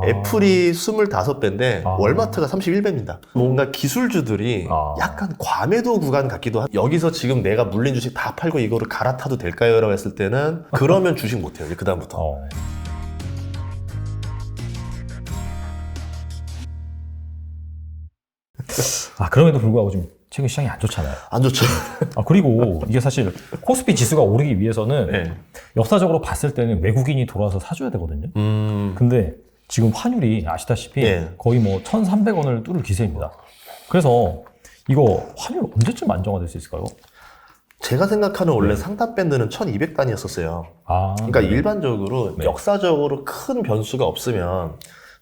애플이 25배인데 월마트가 31배입니다. 뭔가 기술주들이 약간 과매도 구간 같기도 하고, 여기서 지금 내가 물린 주식 다 팔고 이거를 갈아타도 될까요? 라고 했을 때는 그러면 주식 못해요. 이제 그다음부터. 그럼에도 불구하고 좀 최근 시장이 안 좋잖아요. 안 좋죠. 그리고 이게 사실 코스피 지수가 오르기 위해서는 네. 역사적으로 봤을 때는 외국인이 돌아와서 사줘야 되거든요. 근데 지금 환율이 아시다시피 거의 뭐 1,300원을 뚫을 기세입니다. 그래서 이거 환율 언제쯤 안정화될 수 있을까요? 제가 생각하는 원래 상단 밴드는 1200단이었었어요. 그러니까 일반적으로 역사적으로 큰 변수가 없으면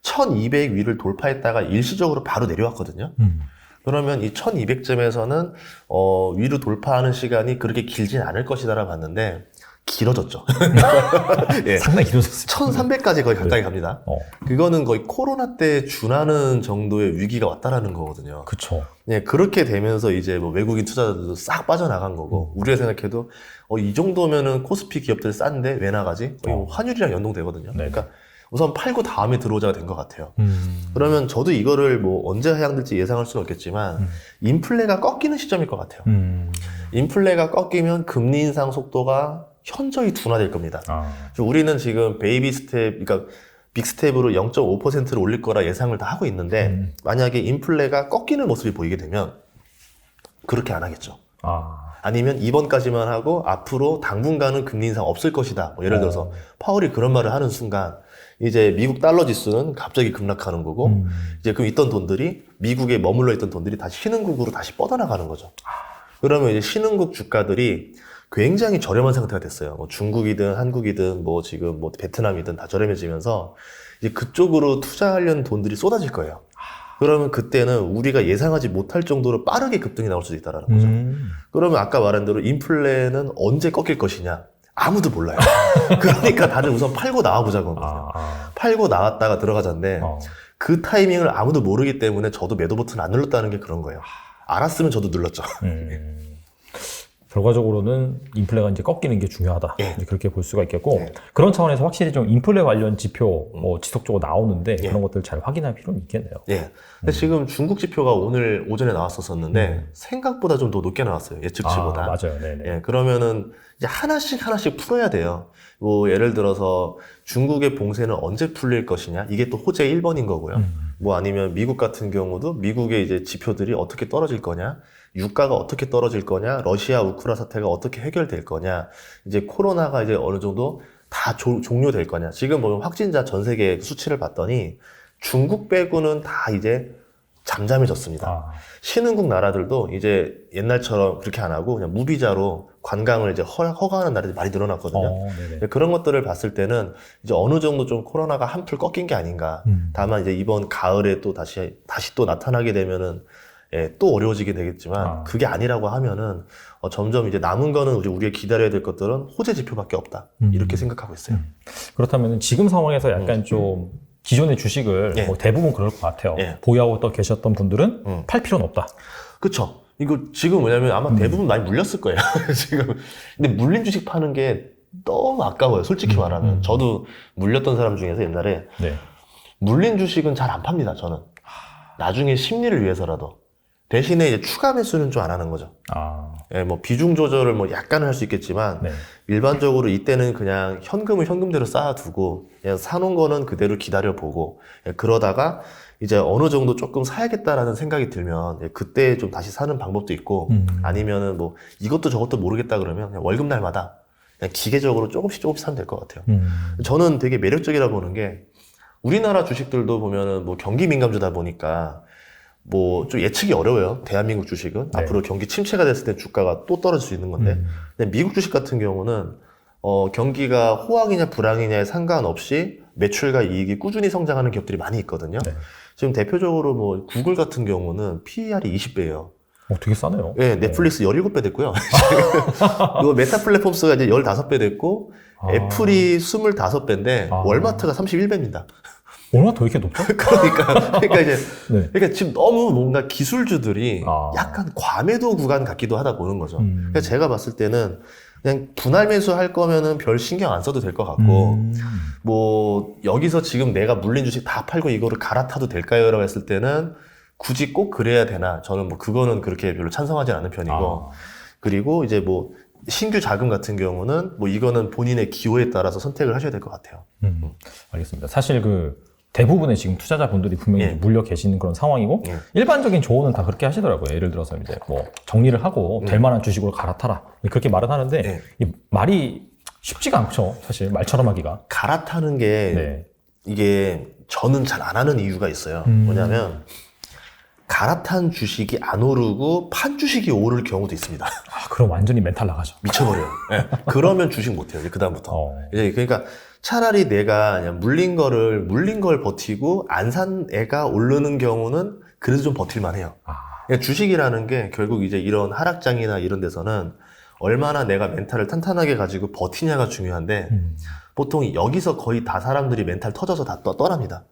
1200 위를 돌파했다가 일시적으로 바로 내려왔거든요. 그러면 이 1200점에서는 위로 돌파하는 시간이 그렇게 길진 않을 것이다라고 봤는데 길어졌죠. 예. 상당히 길어졌어요. 1300까지 거의 가까이 갑니다. 그거는 거의 코로나 때 준하는 정도의 위기가 왔다라는 거거든요. 그쵸. 예, 그렇게 되면서 이제 뭐 외국인 투자자들도 싹 빠져나간 거고, 우리가 생각해도 이 정도면은 코스피 기업들 싼데 왜 나가지? 거의 뭐 환율이랑 연동되거든요. 그러니까 우선 팔고 다음에 들어오자가 된 것 같아요. 그러면 저도 이거를 뭐 언제 하향될지 예상할 수는 없겠지만 인플레가 꺾이는 시점일 것 같아요. 인플레가 꺾이면 금리 인상 속도가 현저히 둔화될 겁니다. 우리는 지금 베이비 스텝, 그러니까 빅 스텝으로 0.5%를 올릴 거라 예상을 다 하고 있는데 만약에 인플레가 꺾이는 모습이 보이게 되면 그렇게 안 하겠죠. 아니면 이번까지만 하고 앞으로 당분간은 금리 인상 없을 것이다. 뭐 예를 들어서 파월이 그런 말을 하는 순간 이제 미국 달러 지수는 갑자기 급락하는 거고 이제 그럼 있던 돈들이 미국에 머물러 있던 돈들이 다시 신흥국으로 다시 뻗어나가는 거죠. 그러면 이제 신흥국 주가들이 굉장히 저렴한 상태가 됐어요. 뭐 중국이든 한국이든 뭐 지금 뭐 베트남이든 다 저렴해지면서 이제 그쪽으로 투자하려는 돈들이 쏟아질 거예요. 그러면 그때는 우리가 예상하지 못할 정도로 빠르게 급등이 나올 수도 있다는 거죠. 그러면 아까 말한 대로 인플레는 언제 꺾일 것이냐? 아무도 몰라요. 그러니까 다들 우선 팔고 나와보자고 하거든요. 팔고 나왔다가 들어가자인데 그 타이밍을 아무도 모르기 때문에 저도 매도 버튼 안 눌렀다는 게 그런 거예요. 알았으면 저도 눌렀죠. 결과적으로는 인플레가 이제 꺾이는 게 중요하다. 이제 그렇게 볼 수가 있겠고, 그런 차원에서 확실히 좀 인플레 관련 지표 뭐 지속적으로 나오는데 그런 것들 잘 확인할 필요는 있겠네요. 근데 지금 중국 지표가 오늘 오전에 나왔었는데 생각보다 좀 더 높게 나왔어요. 예측치보다. 맞아요. 네네. 그러면은 이제 하나씩 풀어야 돼요. 뭐 예를 들어서 중국의 봉쇄는 언제 풀릴 것이냐, 이게 또 호재 1번인 거고요. 뭐 아니면 미국 같은 경우도 미국의 이제 지표들이 어떻게 떨어질 거냐, 유가가 어떻게 떨어질 거냐, 러시아 우크라 사태가 어떻게 해결될 거냐, 이제 코로나가 이제 어느 정도 다 종료될 거냐. 지금 보면 확진자 전 세계 수치를 봤더니 중국 빼고는 다 이제 잠잠해졌습니다. 신흥국 나라들도 이제 옛날처럼 그렇게 안 하고 그냥 무비자로 관광을 이제 허가하는 나라들이 많이 늘어났거든요. 그런 것들을 봤을 때는 이제 어느 정도 좀 코로나가 한풀 꺾인 게 아닌가. 다만 이제 이번 가을에 또 다시 또 나타나게 되면은 또 어려워지게 되겠지만 그게 아니라고 하면은 점점 이제 남은 거는 우리가 기다려야 될 것들은 호재 지표밖에 없다. 이렇게 생각하고 있어요. 그렇다면 지금 상황에서 약간 좀 기존의 주식을 뭐 대부분 그럴 것 같아요. 보유하고 또 계셨던 분들은 팔 필요는 없다. 그쵸. 이거 지금 뭐냐면 아마 대부분 많이 물렸을 거예요. 지금. 근데 물린 주식 파는 게 너무 아까워요. 솔직히 말하면. 저도 물렸던 사람 중에서 옛날에 물린 주식은 잘 안 팝니다. 저는. 나중에 심리를 위해서라도. 대신에 이제 추가 매수는 좀 안 하는 거죠. 뭐 비중 조절을 뭐 약간은 할 수 있겠지만 일반적으로 이때는 그냥 현금을 현금대로 쌓아두고 그냥 사놓은 거는 그대로 기다려보고 그러다가 이제 어느 정도 조금 사야겠다라는 생각이 들면 그때 좀 다시 사는 방법도 있고 아니면은 뭐 이것도 저것도 모르겠다 그러면 그냥 월급 날마다 그냥 기계적으로 조금씩 사면 될 것 같아요. 저는 되게 매력적이라고 보는 게 우리나라 주식들도 보면은 뭐 경기 민감주다 보니까 뭐 좀 예측이 어려워요. 대한민국 주식은 앞으로 경기 침체가 됐을 때 주가가 또 떨어질 수 있는 건데 근데 미국 주식 같은 경우는 경기가 호황이냐 불황이냐에 상관없이 매출과 이익이 꾸준히 성장하는 기업들이 많이 있거든요. 지금 대표적으로 뭐 구글 같은 경우는 PER이 20배예요. 되게 싸네요. 넷플릭스 17배 됐고요. 그리고 메타 플랫폼스가 이제 15배 됐고 애플이 25배인데 월마트가 31배입니다. 얼마나 더 이렇게 높죠? 그러니까 이제 그러니까 지금 너무 뭔가 기술주들이 약간 과매도 구간 같기도 하다 보는 거죠. 그러니까 제가 봤을 때는 그냥 분할 매수할 거면은 별 신경 안 써도 될 것 같고 뭐 여기서 지금 내가 물린 주식 다 팔고 이거를 갈아타도 될까요? 라고 했을 때는 굳이 꼭 그래야 되나? 저는 뭐 그거는 그렇게 별로 찬성하지 않는 편이고 그리고 이제 뭐 신규 자금 같은 경우는 뭐 이거는 본인의 기호에 따라서 선택을 하셔야 될 것 같아요. 알겠습니다. 사실 그 대부분의 지금 투자자분들이 분명히 예. 물려 계시는 그런 상황이고 예. 일반적인 조언은 다 그렇게 하시더라고요. 예를 들어서 이제 뭐 정리를 하고 될 만한 주식으로 갈아타라 그렇게 말은 하는데 예. 이 말이 쉽지가 않죠. 사실 말처럼 하기가. 갈아타는 게 네. 이게 저는 잘 안 하는 이유가 있어요. 뭐냐면 갈아탄 주식이 안 오르고 판 주식이 오를 경우도 있습니다. 그럼 완전히 멘탈 나가죠. 미쳐버려요. 네. 그러면 주식 못해요. 이제 그다음부터. 이제 그러니까 차라리 내가 그냥 물린 걸 버티고 안 산 애가 오르는 경우는 그래도 좀 버틸만 해요. 그러니까 주식이라는 게 결국 이제 이런 하락장이나 이런 데서는 얼마나 내가 멘탈을 탄탄하게 가지고 버티냐가 중요한데 보통 여기서 거의 다 사람들이 멘탈 터져서 다 떠납니다.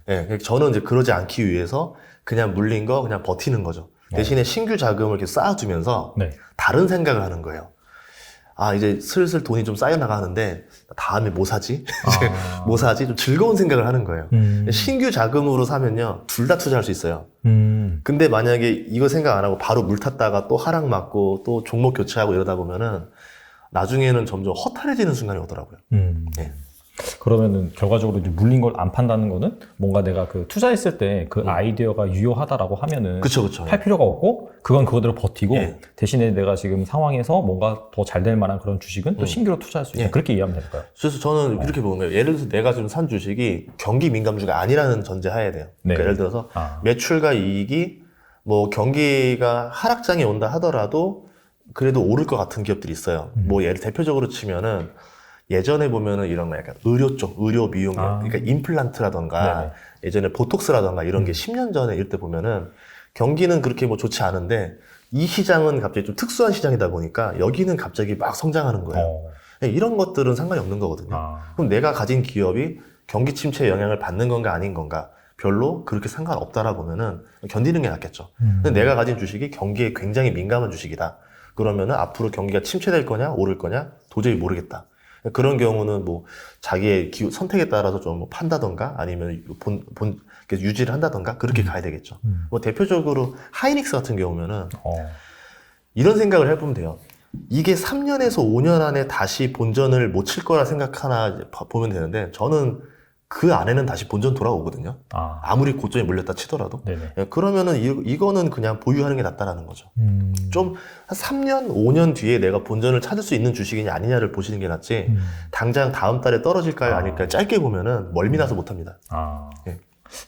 예, 저는 이제 그러지 않기 위해서 그냥 물린 거 그냥 버티는 거죠. 대신에 신규 자금을 이렇게 쌓아두면서 네. 다른 생각을 하는 거예요. 아, 이제 슬슬 돈이 좀 쌓여나가는데 다음에 뭐 사지? 뭐 사지? 좀 즐거운 생각을 하는 거예요. 신규 자금으로 사면요, 둘 다 투자할 수 있어요. 근데 만약에 이거 생각 안 하고 바로 물 탔다가 또 하락 맞고 또 종목 교체하고 이러다 보면은 나중에는 점점 허탈해지는 순간이 오더라고요. 예. 그러면은 결과적으로 이제 물린 걸 안 판다는 거는 뭔가 내가 그 투자했을 때 그 아이디어가 유효하다라고 하면은 그쵸. 팔 필요가 없고 그건 그거대로 버티고 예. 대신에 내가 지금 상황에서 뭔가 더 잘 될 만한 그런 주식은 또 신규로 투자할 수 있다. 예. 그렇게 이해하면 될까요? 그래서 저는 이렇게 보는 거예요. 예를 들어서 내가 지금 산 주식이 경기 민감주가 아니라는 전제하에 돼요. 네. 그러니까 예를 들어서 매출과 이익이 뭐 경기가 하락장이 온다 하더라도 그래도 오를 것 같은 기업들이 있어요. 뭐 예를 대표적으로 치면은 예전에 보면은 이런 거 약간 의료 쪽, 의료 미용, 그러니까 임플란트라던가 네네. 예전에 보톡스라던가 이런 게 10년 전에 이럴 때 보면은 경기는 그렇게 뭐 좋지 않은데 이 시장은 갑자기 좀 특수한 시장이다 보니까 여기는 갑자기 막 성장하는 거예요. 이런 것들은 상관이 없는 거거든요. 그럼 내가 가진 기업이 경기 침체의 영향을 받는 건가 아닌 건가 별로 그렇게 상관없다라 보면은 견디는 게 낫겠죠. 근데 내가 가진 주식이 경기에 굉장히 민감한 주식이다. 그러면은 앞으로 경기가 침체될 거냐 오를 거냐 도저히 모르겠다. 그런 경우는 뭐 자기의 선택에 따라서 좀 판다던가 아니면 유지를 한다던가 그렇게 가야 되겠죠. 뭐 대표적으로 하이닉스 같은 경우면은 이런 생각을 해보면 돼요. 이게 3년에서 5년 안에 다시 본전을 못 칠 거라 생각하나 보면 되는데 저는 그 안에는 다시 본전 돌아오거든요. 아무리 고점에 물렸다 치더라도. 네네. 그러면은 이거는 그냥 보유하는 게 낫다라는 거죠. 좀 한 3년, 5년 뒤에 내가 본전을 찾을 수 있는 주식이냐 아니냐를 보시는 게 낫지 당장 다음 달에 떨어질까요 아닐까요 짧게 보면은 멀미나서 못합니다. 예.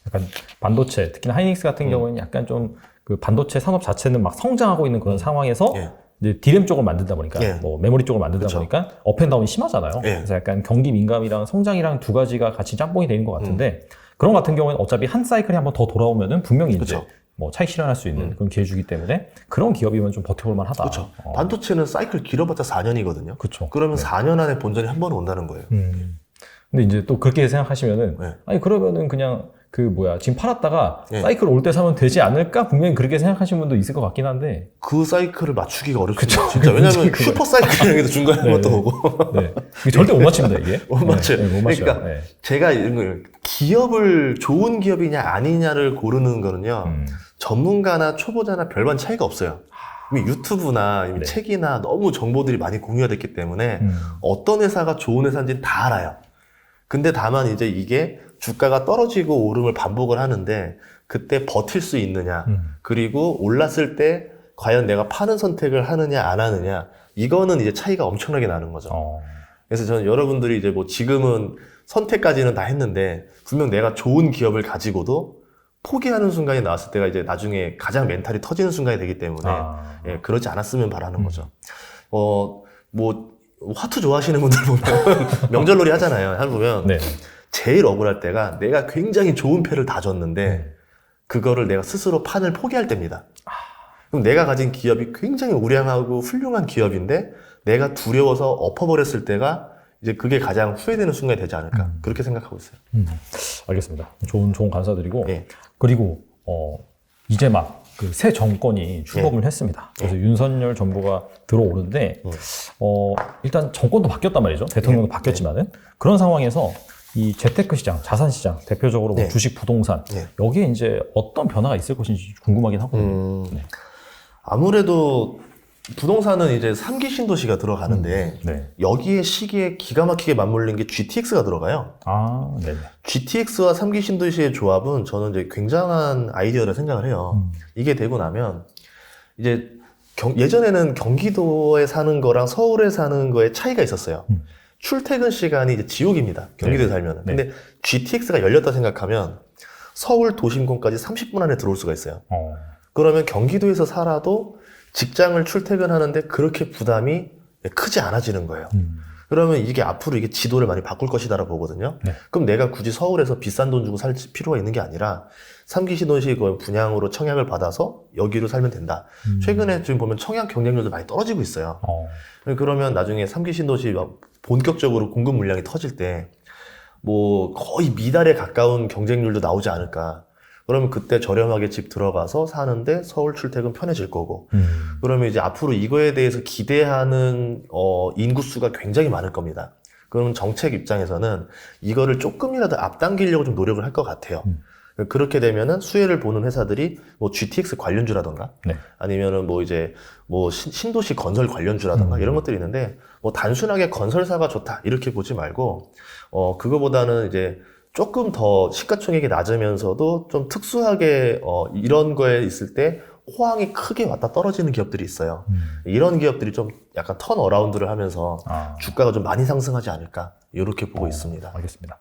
약간 반도체, 특히나 하이닉스 같은 경우는 약간 좀 그 반도체 산업 자체는 막 성장하고 있는 그런 상황에서 이제 디램 쪽을 만들다 보니까 뭐 메모리 쪽을 만들다 보니까 업앤다운이 심하잖아요. 그래서 약간 경기 민감이랑 성장이랑 두 가지가 같이 짬뽕이 되는 것 같은데 그런 같은 경우는 어차피 한 사이클이 한번 더 돌아오면은 분명히 이제 뭐 차익 실현할 수 있는 그런 기회주기 때문에 그런 기업이면 좀 버텨볼 만하다. 그렇죠. 반도체는 사이클 길어봤자 4년이거든요. 그렇죠. 그러면 4년 안에 본전이 한 번 온다는 거예요. 근데 이제 또 그렇게 생각하시면은 아니 그러면은 그냥 그 뭐야 지금 팔았다가 사이클 올 때 사면 되지 않을까? 분명히 그렇게 생각하시는 분도 있을 것 같긴 한데 그 사이클을 맞추기가 어렵죠. 진짜 왜냐면 슈퍼 사이클이라도 중간에 한 번 더 오고 이게 절대 못 맞춥니다 이게. 못 맞춰요. 못 맞춰요. 그러니까 제가 이런 걸 기업을 좋은 기업이냐 아니냐를 고르는 거는요 전문가나 초보자나 별반 차이가 없어요. 이미 유튜브나 이미 책이나 너무 정보들이 많이 공유가 됐기 때문에 어떤 회사가 좋은 회사인지는 다 알아요. 근데 다만 이제 이게 주가가 떨어지고 오름을 반복을 하는데 그때 버틸 수 있느냐 그리고 올랐을 때 과연 내가 파는 선택을 하느냐 안 하느냐 이거는 이제 차이가 엄청나게 나는 거죠. 그래서 저는 여러분들이 이제 뭐 지금은 선택까지는 다 했는데 분명 내가 좋은 기업을 가지고도 포기하는 순간이 나왔을 때가 이제 나중에 가장 멘탈이 터지는 순간이 되기 때문에 그러지 않았으면 바라는 거죠. 뭐 화투 좋아하시는 분들 보면 명절놀이 하잖아요. 보면 제일 억울할 때가 내가 굉장히 좋은 패를 다 줬는데 그거를 내가 스스로 판을 포기할 때입니다. 그럼 내가 가진 기업이 굉장히 우량하고 훌륭한 기업인데 내가 두려워서 엎어버렸을 때가 이제 그게 가장 후회되는 순간이 되지 않을까 그렇게 생각하고 있어요. 알겠습니다. 좋은 감사드리고 그리고 이제 막 그 새 정권이 출범을 했습니다. 그래서 윤석열 정부가 들어오는데 일단 정권도 바뀌었단 말이죠. 대통령도 바뀌었지만은 그런 상황에서 이 재테크 시장, 자산 시장, 대표적으로 뭐 주식, 부동산 여기에 이제 어떤 변화가 있을 것인지 궁금하긴 하거든요. 아무래도 부동산은 이제 3기 신도시가 들어가는데 여기에 시기에 기가 막히게 맞물린 게 GTX가 들어가요. GTX와 3기 신도시의 조합은 저는 이제 굉장한 아이디어라 생각을 해요. 이게 되고 나면 이제 예전에는 경기도에 사는 거랑 서울에 사는 거에 차이가 있었어요. 출퇴근 시간이 이제 지옥입니다. 경기도에 살면은. 근데 GTX가 열렸다 생각하면 서울 도심권까지 30분 안에 들어올 수가 있어요. 그러면 경기도에서 살아도 직장을 출퇴근하는데 그렇게 부담이 크지 않아지는 거예요. 그러면 이게 앞으로 이게 지도를 많이 바꿀 것이다라고 보거든요. 그럼 내가 굳이 서울에서 비싼 돈 주고 살 필요가 있는 게 아니라 3기 신도시 분양으로 청약을 받아서 여기로 살면 된다. 최근에 지금 보면 청약 경쟁률도 많이 떨어지고 있어요. 그러면 나중에 3기 신도시 본격적으로 공급 물량이 터질 때 뭐 거의 미달에 가까운 경쟁률도 나오지 않을까. 그러면 그때 저렴하게 집 들어가서 사는데 서울 출퇴근 편해질 거고. 그러면 이제 앞으로 이거에 대해서 기대하는 인구수가 굉장히 많을 겁니다. 그러면 정책 입장에서는 이거를 조금이라도 앞당기려고 좀 노력을 할 것 같아요. 그렇게 되면은 수혜를 보는 회사들이 뭐 GTX 관련주라던가 아니면은 뭐 이제 뭐 신도시 건설 관련주라던가 이런 것들이 있는데 뭐 단순하게 건설사가 좋다 이렇게 보지 말고 그거보다는 이제 조금 더 시가총액이 낮으면서도 좀 특수하게 이런 거에 있을 때 호황이 크게 왔다 떨어지는 기업들이 있어요. 이런 기업들이 좀 약간 턴 어라운드를 하면서 주가가 좀 많이 상승하지 않을까 이렇게 보고 있습니다. 알겠습니다.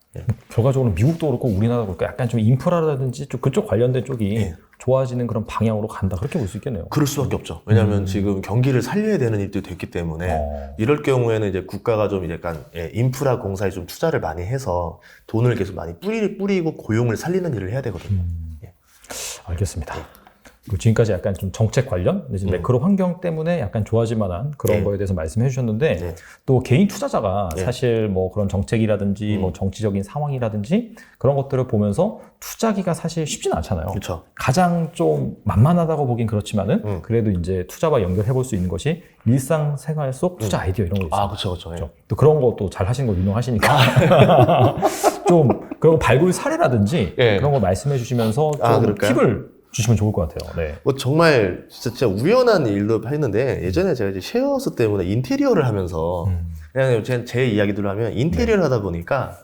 결과적으로 미국도 그렇고 우리나라도 그렇고 약간 좀 인프라라든지 좀 그쪽 관련된 쪽이 좋아지는 그런 방향으로 간다 그렇게 볼 수 있겠네요. 그럴 수밖에 없죠. 왜냐하면 지금 경기를 살려야 되는 일들이 됐기 때문에 이럴 경우에는 이제 국가가 좀 약간 인프라 공사에 좀 투자를 많이 해서 돈을 계속 많이 뿌리고 고용을 살리는 일을 해야 되거든요. 알겠습니다. 지금까지 약간 좀 정책 관련, 매크로 환경 때문에 약간 좋아질 만한 그런 거에 대해서 말씀해 주셨는데 또 개인 투자자가 사실 뭐 그런 정책이라든지 뭐 정치적인 상황이라든지 그런 것들을 보면서 투자하기가 사실 쉽지는 않잖아요. 그렇죠. 가장 좀 만만하다고 보긴 그렇지만은 그래도 이제 투자와 연결해 볼 수 있는 것이 일상생활 속 투자 아이디어 이런 거 있어요. 그렇죠. 또 그런 것도 잘 하시는 거 유명하시니까 좀 그런 발굴 사례라든지 그런 거 말씀해 주시면서 좀 팁을 주시면 좋을 것 같아요. 뭐 정말 진짜 우연한 일로 했는데 예전에 제가 이제 쉐어하우스 때문에 인테리어를 하면서 그냥 제 이야기들로 하면 인테리어를 하다 보니까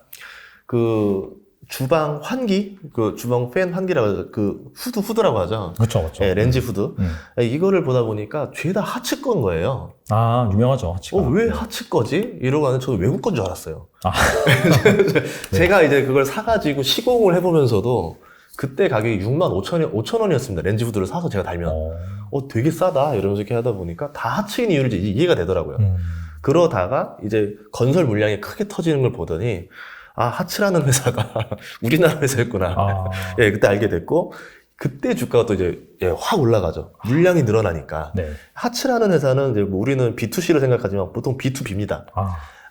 그 주방 환기, 그 주방 팬 환기라고 해서 그 후드라고 하죠. 그렇죠. 렌즈 후드. 이거를 보다 보니까 죄다 하츠 건 거예요. 유명하죠. 하츠가. 왜 하츠 거지? 이러고 하는 저도 외국 건 줄 알았어요. 제가 이제 그걸 사가지고 시공을 해보면서도 그때 가격이 65,000원이었습니다. 렌즈 후드를 사서 제가 달면. 되게 싸다. 이러면서 이렇게 하다 보니까 다 하츠인 이유를 이제 이해가 되더라고요. 그러다가 이제 건설 물량이 크게 터지는 걸 보더니, 하츠라는 회사가 우리나라 회사였구나. 그때 알게 됐고, 그때 주가가 또 이제 확 올라가죠. 물량이 늘어나니까. 하츠라는 회사는 이제 뭐 우리는 B2C로 생각하지만 보통 B2B입니다.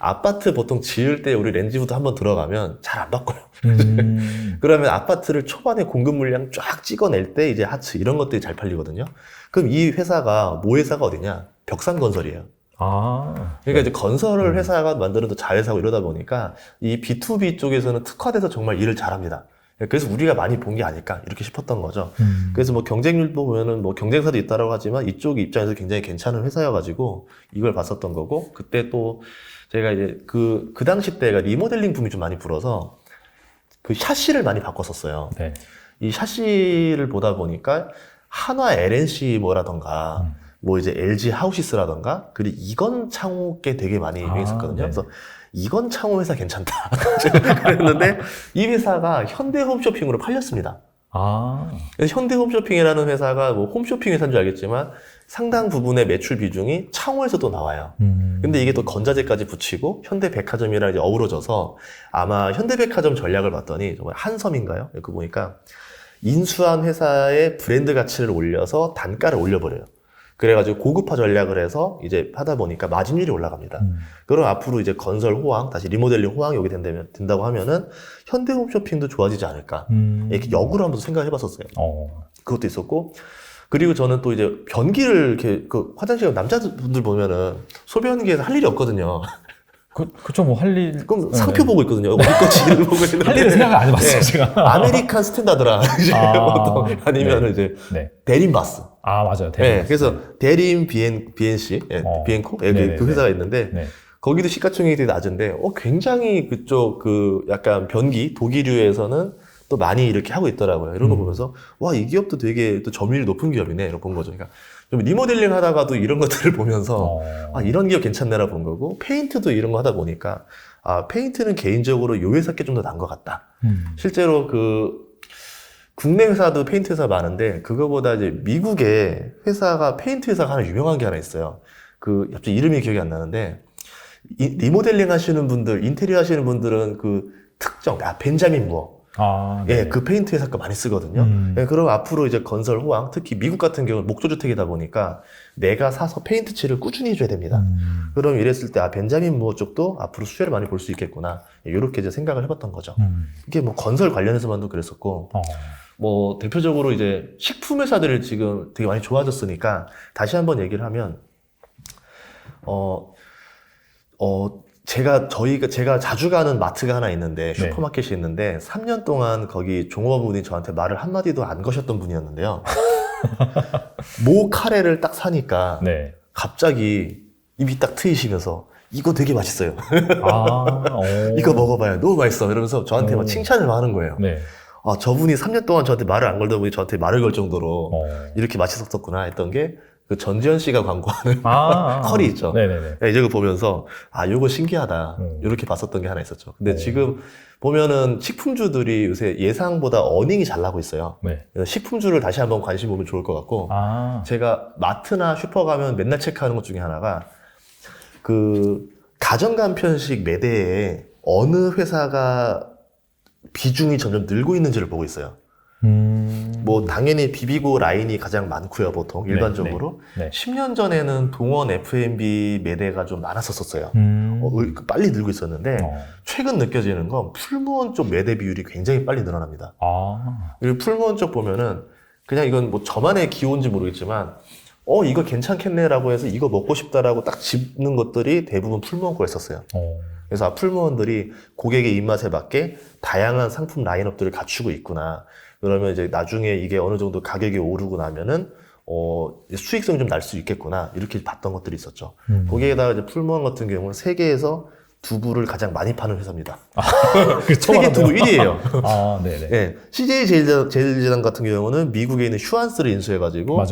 아파트 보통 지을 때 우리 렌즈 후드 한번 들어가면 잘 안 바꿔요. 그러면 아파트를 초반에 공급 물량 쫙 찍어낼 때 이제 하츠 이런 것들이 잘 팔리거든요. 그럼 이 회사가 회사가 어디냐? 벽산건설이에요. 그러니까 이제 건설을 회사가 만드는 또 자회사고 이러다 보니까 이 B2B 쪽에서는 특화돼서 정말 일을 잘합니다. 그래서 우리가 많이 본 게 아닐까 이렇게 싶었던 거죠. 그래서 뭐 경쟁률도 보면은 뭐 경쟁사도 있다라고 하지만 이쪽 입장에서 굉장히 괜찮은 회사여가지고 이걸 봤었던 거고, 그때 또 제가 이제 그 당시 때가 리모델링 붐이 좀 많이 불어서 그 샤시를 많이 바꿨었어요. 이 샤시를 보다 보니까 한화 LNC 뭐라던가 뭐 이제 LG 하우시스라던가 그리고 이건 창호께 되게 많이 유행했었거든요. 그래서 이건 창호 회사 괜찮다. 그랬는데 이 회사가 현대 홈쇼핑으로 팔렸습니다. 그래서 현대 홈쇼핑이라는 회사가 뭐 홈쇼핑 회사인 줄 알겠지만 상당 부분의 매출 비중이 창호에서도 나와요. 근데 이게 또 건자재까지 붙이고 현대백화점이랑 이제 어우러져서 아마 현대백화점 전략을 봤더니 정말 한섬인가요? 그 보니까 인수한 회사의 브랜드 가치를 올려서 단가를 올려버려요. 그래가지고 고급화 전략을 해서 이제 하다 보니까 마진율이 올라갑니다. 그럼 앞으로 이제 건설 호황, 다시 리모델링 호황이 오게 된다고 하면은 현대홈쇼핑도 좋아지지 않을까. 이렇게 역으로 한번 생각을 해봤었어요. 그것도 있었고, 그리고 저는 또 이제 변기를 이렇게 그 화장실 남자분들 보면은 소변기에서 할 일이 없거든요. 그쵸, 뭐 할 일. 그럼 살펴보고 있거든요. 어디 거지 이런 보고 있는데. 할 일을 생각을 안 해봤어요, 제가. 아메리칸 스탠다드라. 아니면은 이제 대림 바스. 아, 맞아요. 대림. 그래서 대림 BNC, 비엔코? 그 회사가 있는데 거기도 시가총액이 되게 낮은데 굉장히 그쪽 그 약간 변기 독일유에서는 또 많이 이렇게 하고 있더라고요. 이런 거 보면서 와, 이 기업도 되게 또 점유율이 높은 기업이네 이런 본 거죠. 그러니까 좀 리모델링 하다가도 이런 것들을 보면서 아, 이런 기업 괜찮네라 본 거고, 페인트도 이런 거 하다 보니까 아, 페인트는 개인적으로 요 회사 게 좀 더 나은 것 같다. 실제로 그 국내 회사도 페인트 회사 많은데 그거보다 이제 미국에 회사가 페인트 회사가 하나 유명한 게 하나 있어요. 그 갑자기 이름이 기억이 안 나는데 리모델링 하시는 분들, 인테리어 하시는 분들은 그 특정 벤자민 무어. 그 페인트 회사 거 많이 쓰거든요. 그럼 앞으로 이제 건설 호황, 특히 미국 같은 경우는 목조주택이다 보니까 내가 사서 페인트 칠을 꾸준히 해줘야 됩니다. 그럼 이랬을 때 벤자민 무어 쪽도 앞으로 수혜를 많이 볼 수 있겠구나. 이렇게 이제 생각을 해봤던 거죠. 이게 뭐 건설 관련해서만도 그랬었고, 뭐 대표적으로 이제 식품 회사들이 지금 되게 많이 좋아졌으니까 다시 한번 얘기를 하면, 제가 자주 가는 마트가 하나 있는데, 슈퍼마켓이 있는데, 3년 동안 거기 종업원분이 저한테 말을 한마디도 안 거셨던 분이었는데요. 모 카레를 딱 사니까, 갑자기 입이 딱 트이시면서, 이거 되게 맛있어요. 이거 먹어봐요. 너무 맛있어. 이러면서 저한테 막 칭찬을 막 하는 거예요. 아, 저분이 3년 동안 저한테 말을 안 걸다 보니 저한테 말을 걸 정도로 이렇게 맛있었구나 했던 게, 그 전지현 씨가 광고하는 커리 있죠. 이거 보면서 요거 신기하다 이렇게 봤었던 게 하나 있었죠. 근데 지금 보면은 식품주들이 요새 예상보다 어닝이 잘 나고 있어요. 식품주를 다시 한번 관심 보면 좋을 것 같고, 제가 마트나 슈퍼 가면 맨날 체크하는 것 중에 하나가 그 가정간편식 매대에 어느 회사가 비중이 점점 늘고 있는지를 보고 있어요. 뭐 당연히 비비고 라인이 가장 많고요, 보통 일반적으로. 10년 전에는 동원 F&B 매대가 좀 많았었어요. 빨리 늘고 있었는데 최근 느껴지는 건 풀무원 쪽 매대 비율이 굉장히 빨리 늘어납니다. 그리고 풀무원 쪽 보면은 그냥 이건 뭐 저만의 기호인지 모르겠지만 이거 괜찮겠네라고 해서 이거 먹고 싶다라고 딱 집는 것들이 대부분 풀무원 거였었어요. 그래서 풀무원들이 고객의 입맛에 맞게 다양한 상품 라인업들을 갖추고 있구나. 그러면 이제 나중에 이게 어느 정도 가격이 오르고 나면은 수익성이 좀 날 수 있겠구나, 이렇게 봤던 것들이 있었죠. 거기에다가 이제 풀무원 같은 경우는 세계에서 두부를 가장 많이 파는 회사입니다. 세계 두부 1위예요. CJ 제일제당 같은 경우는 미국에 있는 슈안스를 인수해가지고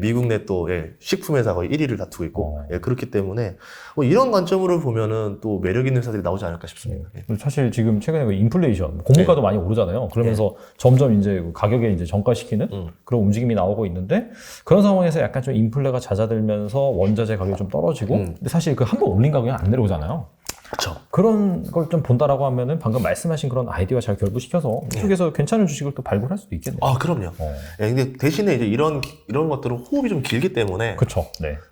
미국 내 또 식품회사 거의 1위를 다투고 있고, 그렇기 때문에 이런 관점으로 보면은 또 매력 있는 회사들이 나오지 않을까 싶습니다. 사실 지금 최근에 그 인플레이션, 고물가도 많이 오르잖아요. 그러면서 점점 이제 가격에 이제 전가시키는 그런 움직임이 나오고 있는데, 그런 상황에서 약간 좀 인플레가 잦아들면서 원자재 가격이 좀 떨어지고, 근데 사실 그 한 번 올린 가격이 안 내려오잖아요. 그렇죠. 그런 걸 좀 본다라고 하면은 방금 말씀하신 그런 아이디어와 잘 결부시켜서 이쪽에서 괜찮은 주식을 또 발굴할 수도 있겠네요. 그럼요. 근데 대신에 이제 이런 것들은 호흡이 좀 길기 때문에. 그렇죠.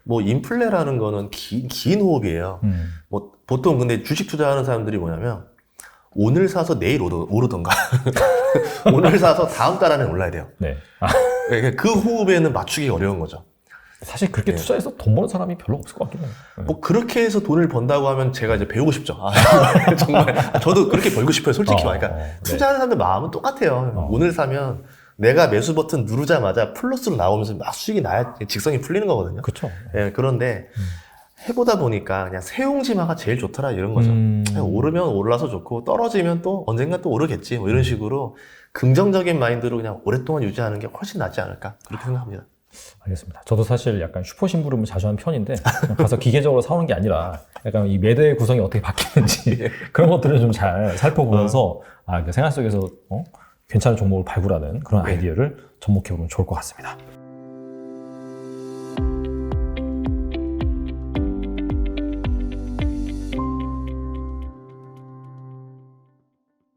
뭐 인플레라는 거는 긴 호흡이에요. 뭐 보통 근데 주식 투자하는 사람들이 뭐냐면 오늘 사서 내일 오르던가 오늘 사서 다음 달 안에 올라야 돼요. 그 호흡에는 맞추기 어려운 거죠. 사실 그렇게 투자해서 돈 버는 사람이 별로 없을 것 같긴 해요. 뭐 그렇게 해서 돈을 번다고 하면 제가 이제 배우고 싶죠. 정말 저도 그렇게 벌고 싶어요, 솔직히. 그러니까 투자하는 사람들 마음은 똑같아요. 오늘 사면 내가 매수 버튼 누르자마자 플러스로 나오면서 막 수익이 나야 직성이 풀리는 거거든요. 그렇죠. 그런데 해보다 보니까 그냥 세옹지마가 제일 좋더라, 이런 거죠. 오르면 올라서 좋고 떨어지면 또 언젠가 또 오르겠지, 뭐 이런 식으로 긍정적인 마인드로 그냥 오랫동안 유지하는 게 훨씬 낫지 않을까, 그렇게 생각합니다. 알겠습니다. 저도 사실 약간 슈퍼 심부름을 자주 하는 편인데, 가서 기계적으로 사오는 게 아니라 약간 이 매대 구성이 어떻게 바뀌는지 그런 것들을 좀 잘 살펴보면서 생활 속에서 괜찮은 종목을 발굴하는 그런 아이디어를 접목해보면 좋을 것 같습니다.